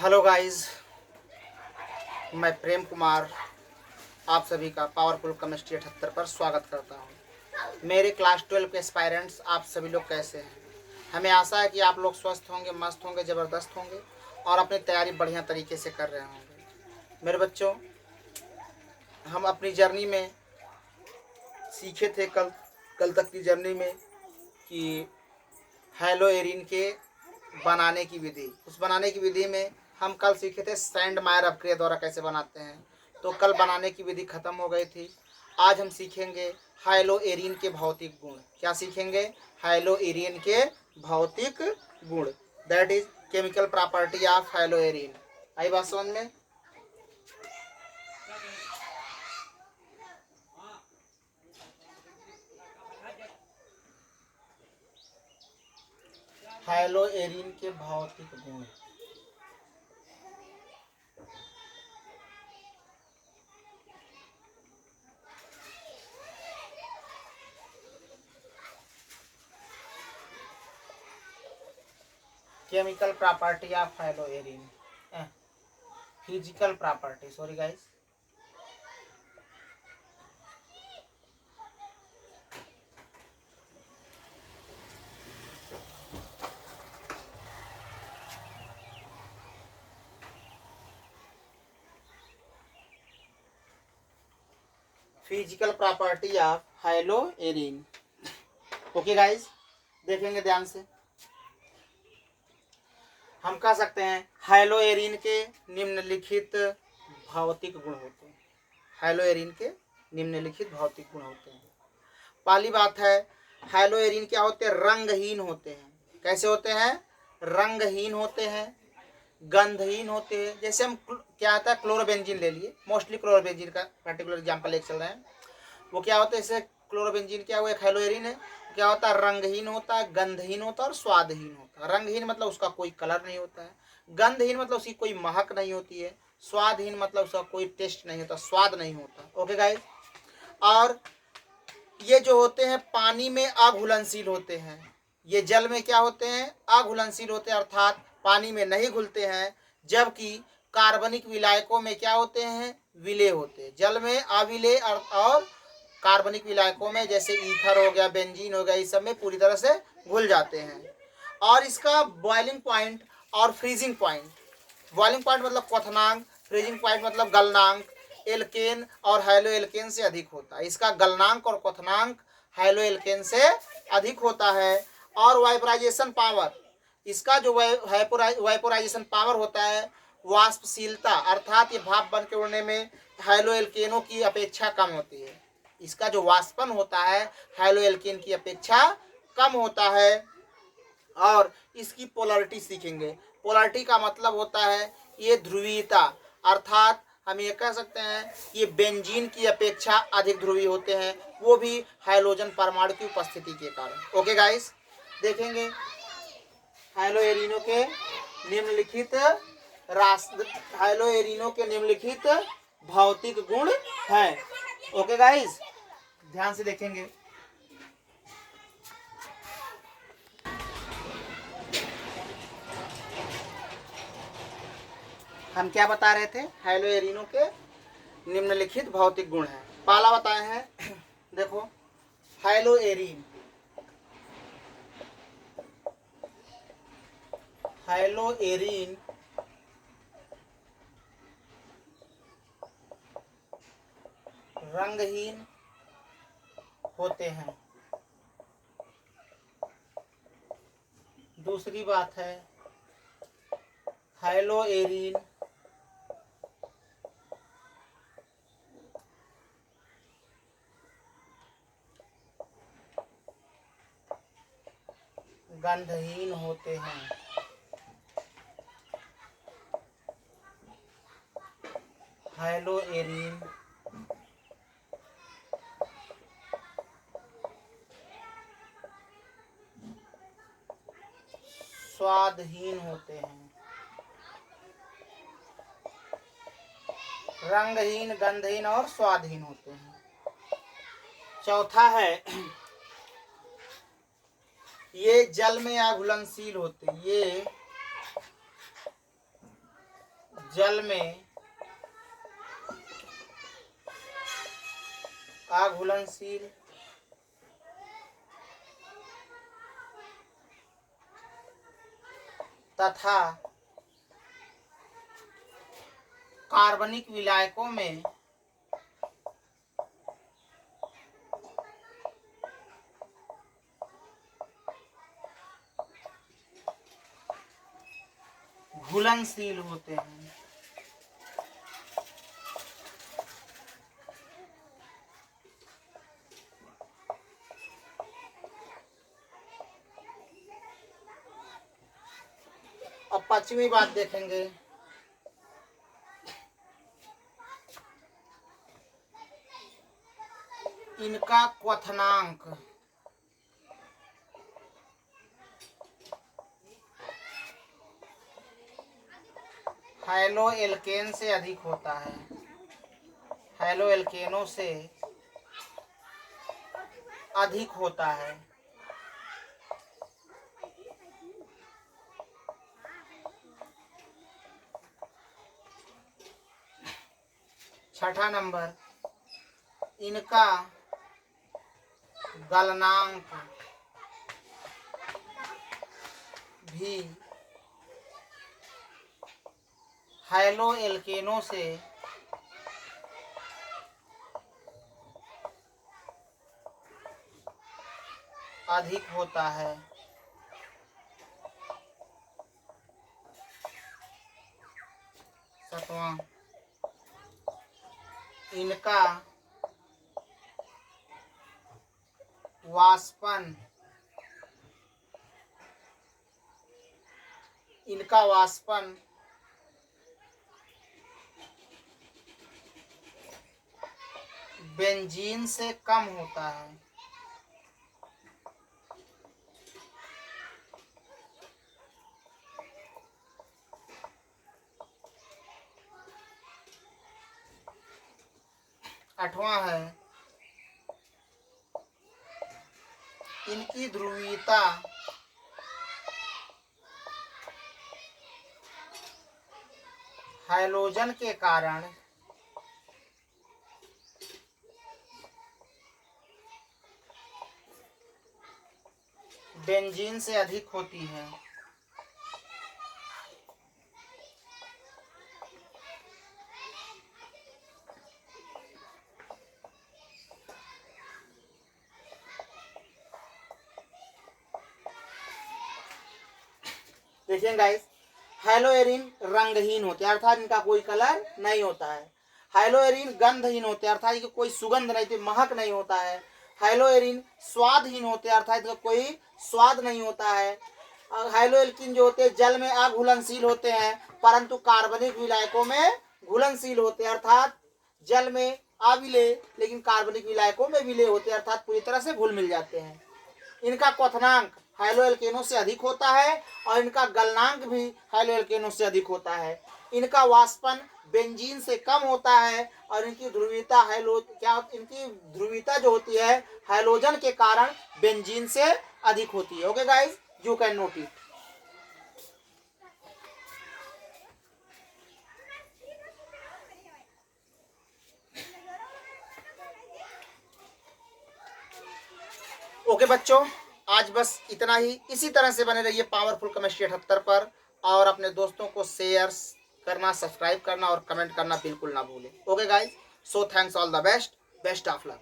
Hello guys, मैं प्रेम कुमार आप सभी का पावरफुल केमिस्ट्री 78 पर स्वागत करता हूं। मेरे क्लास 12 के एस्पायरेंट्स आप सभी लोग कैसे हैं? हमें आशा है कि आप लोग स्वस्थ होंगे, मस्त होंगे, ज़बरदस्त होंगे और अपनी तैयारी बढ़िया तरीके से कर रहे होंगे। मेरे बच्चों, हम अपनी जर्नी में सीखे थे कल तक की जर्नी में कि हेलो एरिन के बनाने की विधि, उस बनाने की विधि में हम कल सीखे थे सैंडमायर अपक्रिया द्वारा कैसे बनाते हैं। तो कल बनाने की विधि खत्म हो गई थी। आज हम सीखेंगे हाइलो एरिन के भौतिक गुण। क्या सीखेंगे? हाइलो एरिन के भौतिक गुण, that is chemical property of haloarene. आई बात समझ में? हाइलो एरिन के भौतिक गुण। Chemical property of haloarene, physical property, sorry guys. Physical property of haloarene. Okay guys, देखेंगे ध्यान से। हम कह सकते हैं हाइलो एरिन के निम्नलिखित भौतिक गुण होते हैं। हाइलो एरिन के निम्नलिखित भौतिक गुण होते हैं। पहली बात है, हाइलो एरिन क्या होते हैं? रंगहीन होते हैं। कैसे होते हैं? रंगहीन होते हैं, गंधहीन होते हैं। जैसे हम क्या आता है, क्लोरोबेंजीन ले लिए, मोस्टली क्लोरोबेंजीन का पर्टिकुलर एग्जाम्पल एक चल रहे हैं। वो क्या होता है? जैसे क्लोरोबेंजीन क्या हुआ, एक हाइलो एरिन है। क्या होता है? रंगहीन होता है, गंधहीन होता है और स्वादहीन होता है। रंगहीन मतलब उसका कोई कलर नहीं होता है, गंधहीन मतलब उसकी कोई महक नहीं होती है, स्वादहीन मतलब उसका कोई टेस्ट नहीं होता, स्वाद नहीं होता। ओके गाइस, और ये जो होते हैं पानी में अघुलनशील होते हैं। ये जल में क्या होते हैं? अघुलनशील होते हैं, अर्थात पानी में नहीं घुलते हैं। जबकि कार्बनिक विलायकों में क्या होते हैं? विलेय होते हैं। जल में अविलेय और कार्बनिक विलायकों में जैसे ईथर हो गया, बेंजीन हो गया, इस सब में पूरी तरह से घुल जाते हैं। और इसका बॉइलिंग पॉइंट और फ्रीजिंग पॉइंट, बॉइलिंग पॉइंट मतलब क्वथनांक, फ्रीजिंग पॉइंट मतलब गलनांक, एल्केन और हाइलो एल्केन से अधिक होता है। इसका गलनांक और क्वथनांक हाइलो एल्केन से अधिक होता है। और वाइपराइजेशन पावर, इसका जो वाइपोराइजेशन पावर होता है, वाष्पशीलता, अर्थात ये भाप बन के उड़ने में हाइलो एल्केनों की अपेक्षा कम होती है। इसका जो वाष्पन होता है हाइलो एल्केन की अपेक्षा कम होता है। और इसकी पोलरिटी सीखेंगे। पोलरिटी का मतलब होता है ये ध्रुवीयता, अर्थात हम ये कह सकते हैं ये बेंजीन की अपेक्षा अधिक ध्रुवीय होते हैं, वो भी हाइड्रोजन परमाणु की उपस्थिति के कारण। ओके गाइस, देखेंगे हाइलो एरिनो के निम्नलिखित हाइलो एरिनो के निम्नलिखित भौतिक गुण हैं। ओके गाइस, ध्यान से देखेंगे। हम क्या बता रहे थे? हाइलो एरिनो के निम्नलिखित भौतिक गुण हैं। पहला बताए हैं, देखो, हाइलो एरिन, हाइलो एरिन रंगहीन होते हैं। दूसरी बात है, हाइलो एरिन गंधहीन होते हैं। हाइलो एरिन स्वादहीन होते हैं। रंगहीन, गंधहीन और स्वादहीन होते हैं। चौथा है, ये जल में अघुलनशील होते हैं। ये जल में अघुलनशील तथा कार्बनिक विलायकों में घुलनशील होते हैं। अब पश्चिमी बात देखेंगे। इनका क्वथनांक हैलोएल्केन से अधिक होता है। हैलोएल्केनों से अधिक होता है। छठा नंबर, इनका गलनांक भी हैलोएल्केनों से अधिक होता है। सातवां, इनका वाष्पन बेंजीन से कम होता है। आठवां है, इनकी ध्रुवीयता हैलोजन के कारण बेंजीन से अधिक होती है। देखिए गाइस, हैलोएरिन रंगहीन होते हैं, अर्थात इनका कोई कलर नहीं होता है। हैलोएरिन गंधहीन होते हैं, अर्थात इनकी कोई सुगंध नहीं, महक नहीं होता है। हैलोएरिन स्वादहीन होते हैं, अर्थात इनका कोई स्वाद नहीं होता है। हैलोएल्किन जो होते हैं जल में अघुलनशील होते हैं, परंतु कार्बनिक विलायकों में घुलनशील होते हैं, अर्थात जल में अविलेय लेकिन कार्बनिक विलायकों में विलेय होते हैं, अर्थात पूरी तरह से घुल मिल जाते हैं। इनका क्वथनांक हैलोएल्केनों से अधिक होता है और इनका गलनांक भी हैलोएल्केनों से अधिक होता है। इनका वाष्पन बेंजीन से कम होता है और इनकी ध्रुवीयता इनकी ध्रुवीयता जो होती है हैलोजन के कारण बेंजीन से अधिक होती है। Okay guys, you can note it. Okay बच्चों, आज बस इतना ही। इसी तरह से बने रहिए पावरफुल केमिस्ट्री 78 पर, और अपने दोस्तों को शेयर करना, सब्सक्राइब करना और कमेंट करना बिल्कुल ना भूलें। Okay guys, so thanks, all the best of luck.